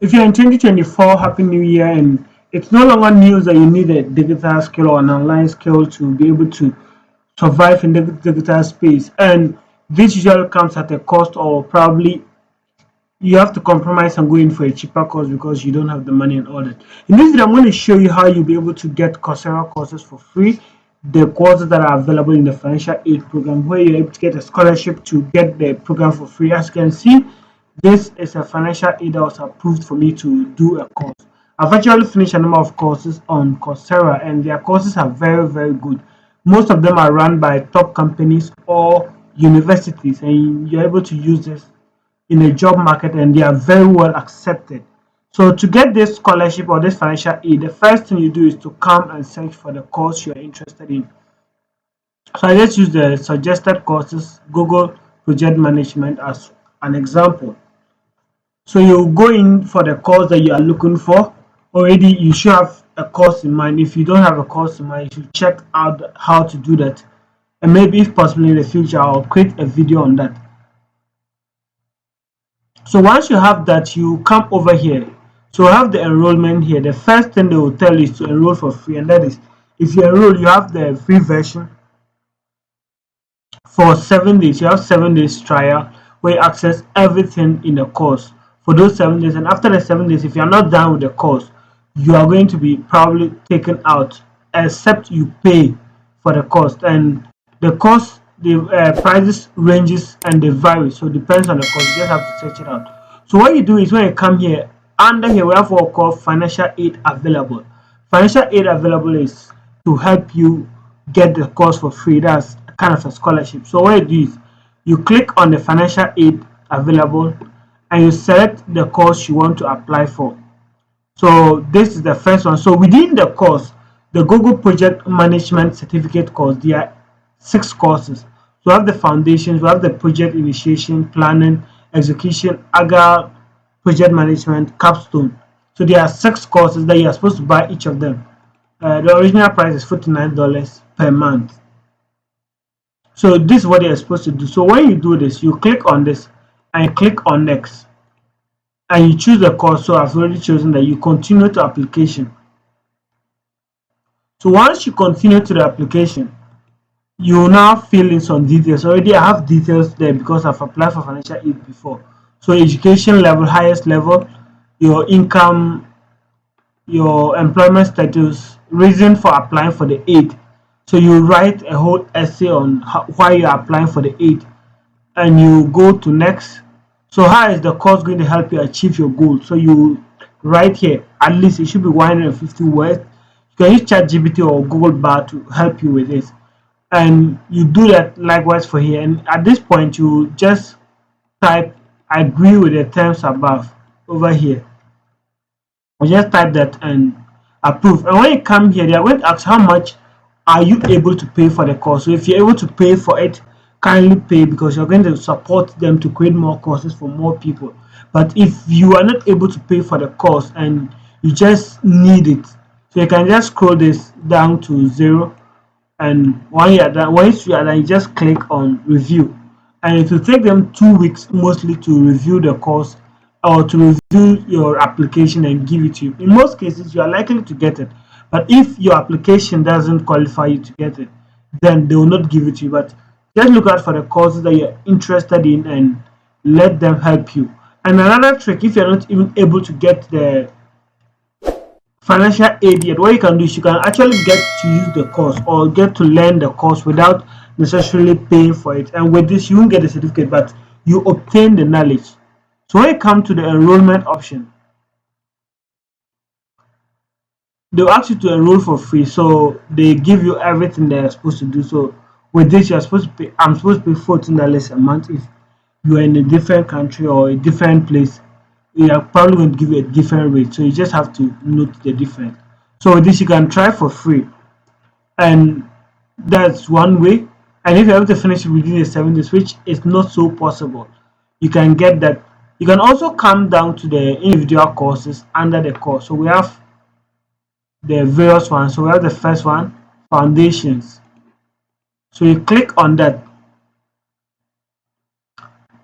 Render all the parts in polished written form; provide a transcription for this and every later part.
If you're in 2024, Happy New Year, and it's no longer news that you need a digital skill or an online skill to be able to survive in the digital space. And this usually comes at a cost, or probably you have to compromise and go in for a cheaper course because you don't have the money and all that. In this video, I'm going to show you how you'll be able to get Coursera courses for free, the courses that are available in the financial aid program, where you're able to get a scholarship to get the program for free. As you can see, this is a financial aid that was approved for me to do a course. I've actually finished a number of courses on Coursera, and their courses are very, very good. Most of them are run by top companies or universities, and you're able to use this in a job market, and they are very well accepted. So to get this scholarship or this financial aid, the first thing you do is to come and search for the course you're interested in. So I just use the suggested courses, Google Project Management, as an example. So you go in for the course that you are looking for. Already you should have a course in mind. If you don't have a course in mind, you should check out how to do that. And maybe if possible in the future, I'll create a video on that. So once you have that, you come over here. So I have the enrollment here. The first thing they will tell you is to enroll for free, and that is if you enroll, you have the free version for 7 days. You have 7 days trial where you access everything in the course for those 7 days. And after the 7 days, if you are not done with the course, you are going to be probably taken out, except you pay for the cost. And the cost, the prices ranges and they vary, so it depends on the cost. You just have to search it out. So what you do is when you come here, under here we have what we call financial aid available. Financial aid available is to help you get the course for free. That's kind of a scholarship. So what you do is you click on the financial aid available and you select the course you want to apply for. So this is the first one. So within the course, the Google Project Management Certificate course, there are 6 courses. So we have the foundations, we have the project initiation, planning, execution, agile, project management, capstone. So there are 6 courses that you are supposed to buy each of them. The original price is $49 per month. So this is what you're supposed to do. So when you do this, you click on this and you click on next and you choose the course. So I've already chosen that. You continue to application. So once you continue to the application, you will now fill in some details. Already I have details there because I've applied for financial aid before. So education level, highest level, your income, your employment status, reason for applying for the aid. So you write a whole essay on why you are applying for the aid, and you go to next. So how is the course going to help you achieve your goal? So you write here, at least it should be 150 words. You can use ChatGPT or Google Bar to help you with this, and you do that likewise for here. And at this point, you just type agree with the terms above over here. You just type that and approve. And when you come here, they are going to ask how much are you able to pay for the course. So if you're able to pay for it, kindly pay, because you're going to support them to create more courses for more people. But if you are not able to pay for the course and you just need it, so you can just scroll this down to 0, and once you are done, you just click on review, and it will take them 2 weeks mostly to review the course or to review your application and give it to you. In most cases, you are likely to get it, but if your application doesn't qualify you to get it, then they will not give it to you. But just look out for the courses that you're interested in and let them help you. And another trick, if you're not even able to get the financial aid yet, what you can do is you can actually get to use the course or get to learn the course without necessarily paying for it. And with this, you won't get the certificate, but you obtain the knowledge. So when you come to the enrollment option, they'll ask you to enroll for free. So they give you everything they're supposed to do. So with this, you're supposed to pay. I'm supposed to pay $14 a month if you are in a different country or a different place. They are probably going to give you a different rate. So you just have to note the difference. So with this, you can try for free, and that's one way. And if you're able to finish it within the 7 days, which is not so possible, you can get that. You can also come down to the individual courses under the course. So we have the various ones. So we have the first one, foundations. So you click on that,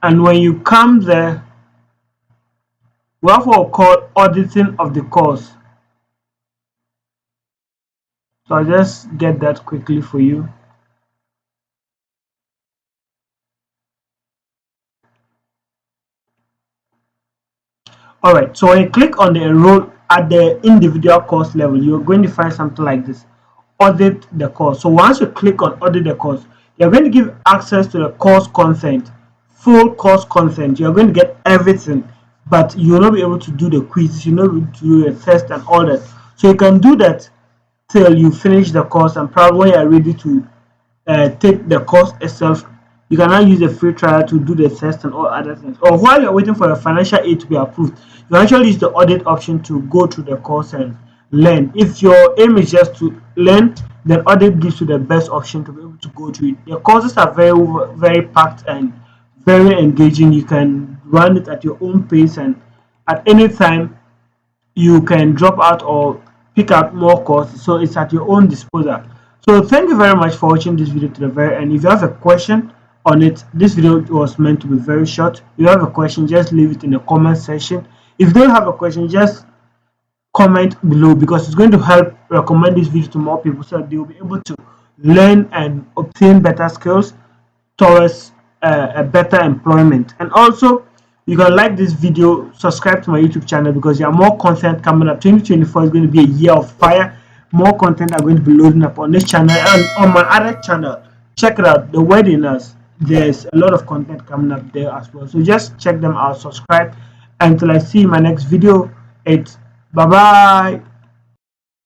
and when you come there, We have what we call auditing of the course. So I'll just get that quickly for you. All right, so when you click on the enroll at the individual course level, you're going to find something like this: audit the course. So once you click on audit the course, you're going to give access to the course content, full course content. You're going to get everything, but you'll not be able to do the quizzes, you'll not be able to do the test and all that. So you can do that till you finish the course, and probably when you're ready to take the course itself, you can now use the free trial to do the test and all other things. Or while you're waiting for your financial aid to be approved, you actually use the audit option to go through the course and learn. If your aim is just to learn, then audit gives you the best option to be able to go through it. The courses are very packed and very engaging. You can run it at your own pace, and at any time you can drop out or pick out more courses, so it's at your own disposal. So thank you very much for watching this video to the very end. If you have a question on it, this video was meant to be very short. If you have a question, just leave it in the comment section. If you don't have a question, just comment below, because it's going to help recommend this video to more people so that they will be able to learn and obtain better skills towards a better employment. And also, you can like this video, subscribe to my YouTube channel, because there are more content coming up. 2024 is going to be a year of fire. More content are going to be loading up on this channel and on my other channel. Check it out, the webinars. There's a lot of content coming up there as well, so just check them out, subscribe. Until I see my next video, it's bye bye.